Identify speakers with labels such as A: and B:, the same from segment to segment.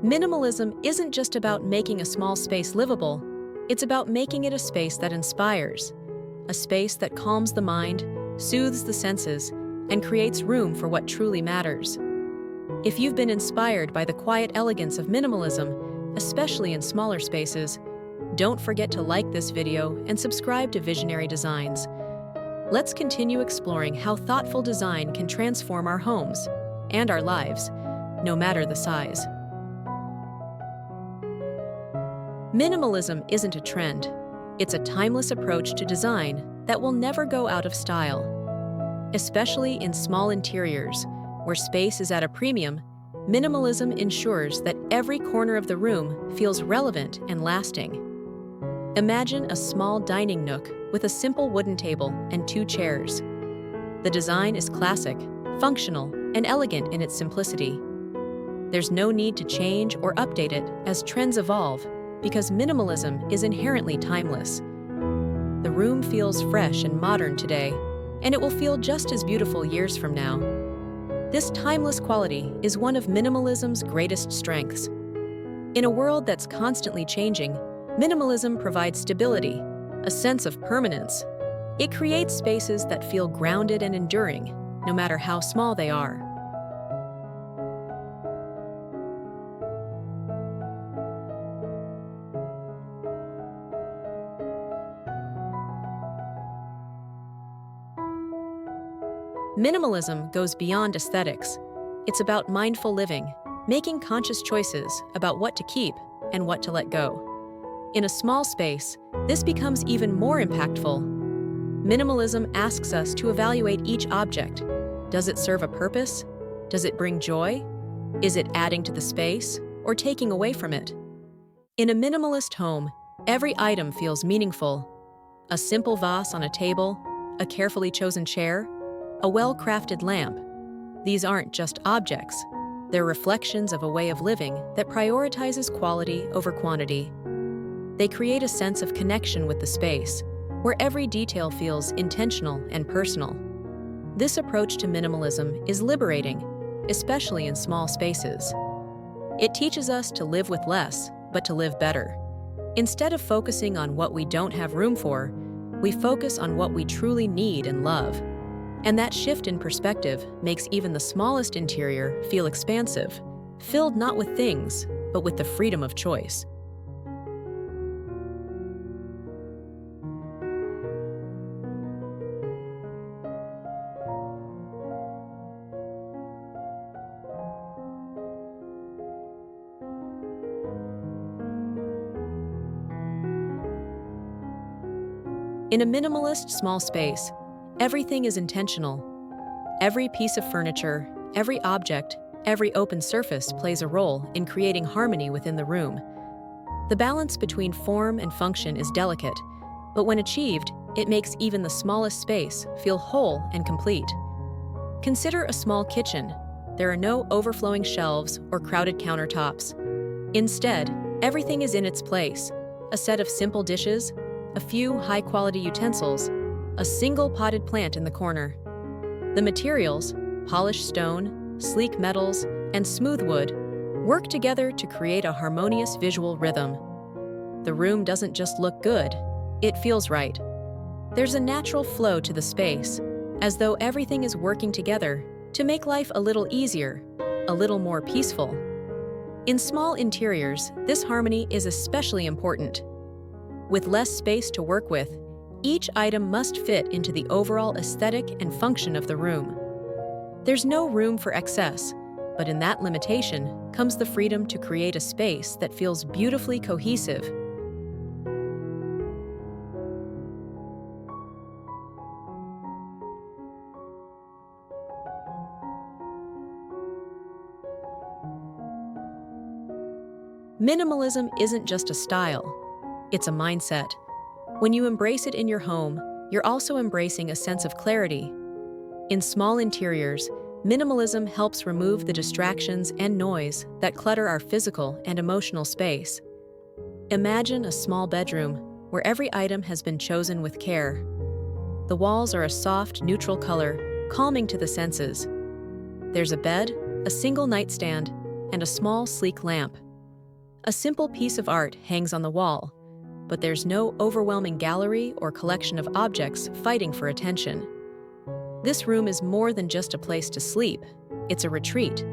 A: Minimalism isn't just about making a small space livable, it's about making it a space that inspires, a space that calms the mind, soothes the senses, and creates room for what truly matters. If you've been inspired by the quiet elegance of minimalism, especially in smaller spaces, don't forget to like this video and subscribe to Visionary Designs. Let's continue exploring how thoughtful design can transform our homes and our lives, no matter the size. Minimalism isn't a trend. It's a timeless approach to design that will never go out of style. Especially in small interiors, where space is at a premium, minimalism ensures that every corner of the room feels relevant and lasting. Imagine a small dining nook with a simple wooden table and 2 chairs. The design is classic, functional, and elegant in its simplicity. There's no need to change or update it as trends evolve, because minimalism is inherently timeless. The room feels fresh and modern today, and it will feel just as beautiful years from now. This timeless quality is one of minimalism's greatest strengths. In a world that's constantly changing, minimalism provides stability, a sense of permanence. It creates spaces that feel grounded and enduring, no matter how small they are. Minimalism goes beyond aesthetics. It's about mindful living, making conscious choices about what to keep and what to let go. In a small space, this becomes even more impactful. Minimalism asks us to evaluate each object. Does it serve a purpose? Does it bring joy? Is it adding to the space or taking away from it? In a minimalist home, every item feels meaningful. A simple vase on a table, a carefully chosen chair, a well-crafted lamp. These aren't just objects. They're reflections of a way of living that prioritizes quality over quantity. They create a sense of connection with the space, where every detail feels intentional and personal. This approach to minimalism is liberating, especially in small spaces. It teaches us to live with less, but to live better. Instead of focusing on what we don't have room for, we focus on what we truly need and love. And that shift in perspective makes even the smallest interior feel expansive, filled not with things, but with the freedom of choice. In a minimalist small space, everything is intentional. Every piece of furniture, every object, every open surface plays a role in creating harmony within the room. The balance between form and function is delicate, but when achieved, it makes even the smallest space feel whole and complete. Consider a small kitchen. There are no overflowing shelves or crowded countertops. Instead, everything is in its place. A set of simple dishes, a few high-quality utensils, a single potted plant in the corner. The materials, polished stone, sleek metals, and smooth wood, work together to create a harmonious visual rhythm. The room doesn't just look good, it feels right. There's a natural flow to the space, as though everything is working together to make life a little easier, a little more peaceful. In small interiors, this harmony is especially important. With less space to work with, each item must fit into the overall aesthetic and function of the room. There's no room for excess, but in that limitation comes the freedom to create a space that feels beautifully cohesive. Minimalism isn't just a style, it's a mindset. When you embrace it in your home, you're also embracing a sense of clarity. In small interiors, minimalism helps remove the distractions and noise that clutter our physical and emotional space. Imagine a small bedroom where every item has been chosen with care. The walls are a soft, neutral color, calming to the senses. There's a bed, a single nightstand, and a small, sleek lamp, A simple piece of art hangs on the wall, but there's no overwhelming gallery or collection of objects fighting for attention. This room is more than just a place to sleep. It's a retreat,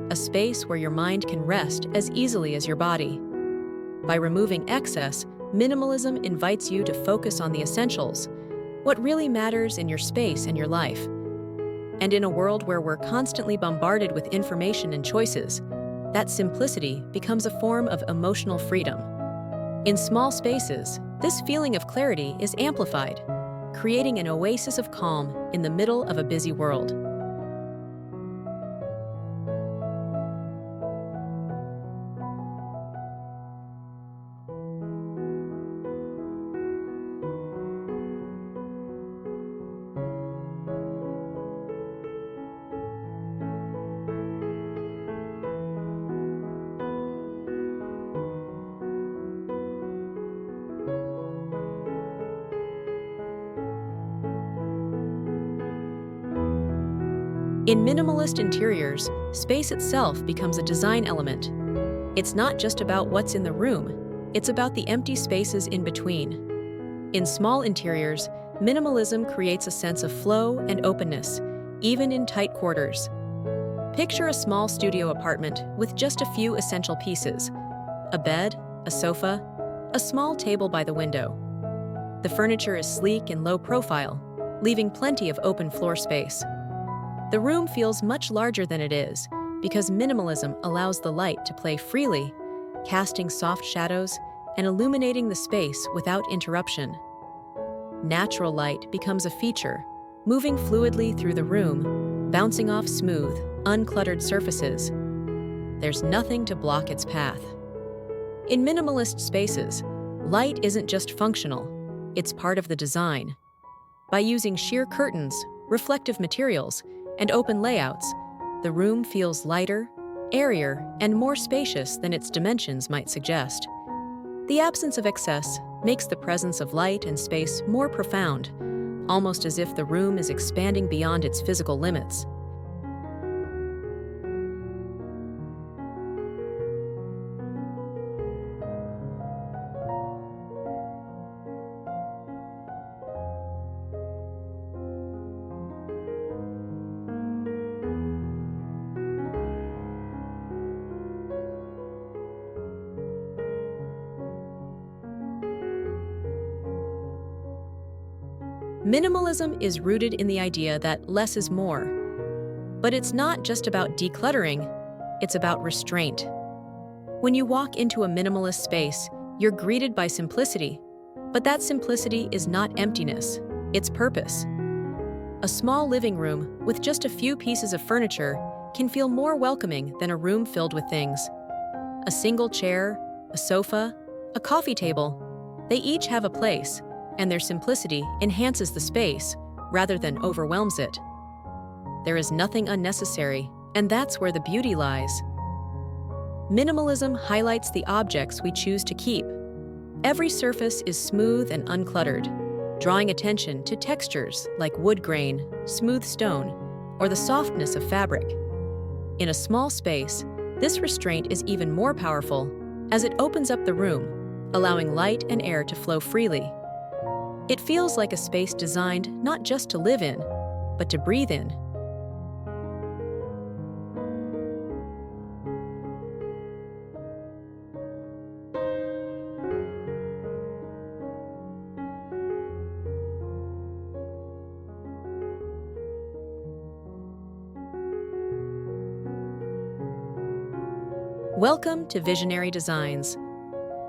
A: a space where your mind can rest as easily as your body. By removing excess, minimalism invites you to focus on the essentials, what really matters in your space and your life. And in a world where we're constantly bombarded with information and choices, that simplicity becomes a form of emotional freedom. In small spaces, this feeling of clarity is amplified, creating an oasis of calm in the middle of a busy world. In minimalist interiors, space itself becomes a design element. It's not just about what's in the room, it's about the empty spaces in between. In small interiors, minimalism creates a sense of flow and openness, even in tight quarters. Picture a small studio apartment with just a few essential pieces: a bed, a sofa, a small table by the window. The furniture is sleek and low profile, leaving plenty of open floor space. The room feels much larger than it is because minimalism allows the light to play freely, casting soft shadows and illuminating the space without interruption. Natural light becomes a feature, moving fluidly through the room, bouncing off smooth, uncluttered surfaces. There's nothing to block its path. In minimalist spaces, light isn't just functional, it's part of the design. By using sheer curtains, reflective materials, and open layouts, the room feels lighter, airier, and more spacious than its dimensions might suggest. The absence of excess makes the presence of light and space more profound, almost as if the room is expanding beyond its physical limits. Minimalism is rooted in the idea that less is more. But it's not just about decluttering, it's about restraint. When you walk into a minimalist space, you're greeted by simplicity, but that simplicity is not emptiness, it's purpose. A small living room with just a few pieces of furniture can feel more welcoming than a room filled with things. A single chair, a sofa, a coffee table, they each have a place, and their simplicity enhances the space rather than overwhelms it. There is nothing unnecessary, and that's where the beauty lies. Minimalism highlights the objects we choose to keep. Every surface is smooth and uncluttered, drawing attention to textures like wood grain, smooth stone, or the softness of fabric. In a small space, this restraint is even more powerful as it opens up the room, allowing light and air to flow freely. It feels like a space designed not just to live in, but to breathe in. Welcome to Visionary Designs.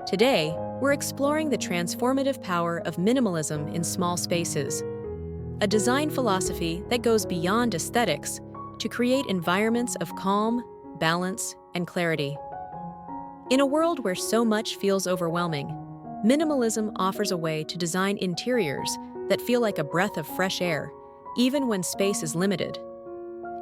A: Today, we're exploring the transformative power of minimalism in small spaces, a design philosophy that goes beyond aesthetics to create environments of calm, balance, and clarity. In a world where so much feels overwhelming, minimalism offers a way to design interiors that feel like a breath of fresh air, even when space is limited.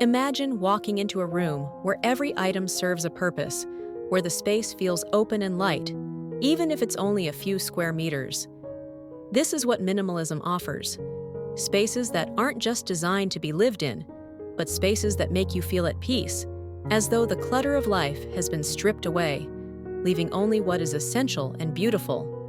A: Imagine walking into a room where every item serves a purpose, where the space feels open and light, even if it's only a few square meters. This is what minimalism offers: spaces that aren't just designed to be lived in, but spaces that make you feel at peace, as though the clutter of life has been stripped away. leaving only what is essential and beautiful.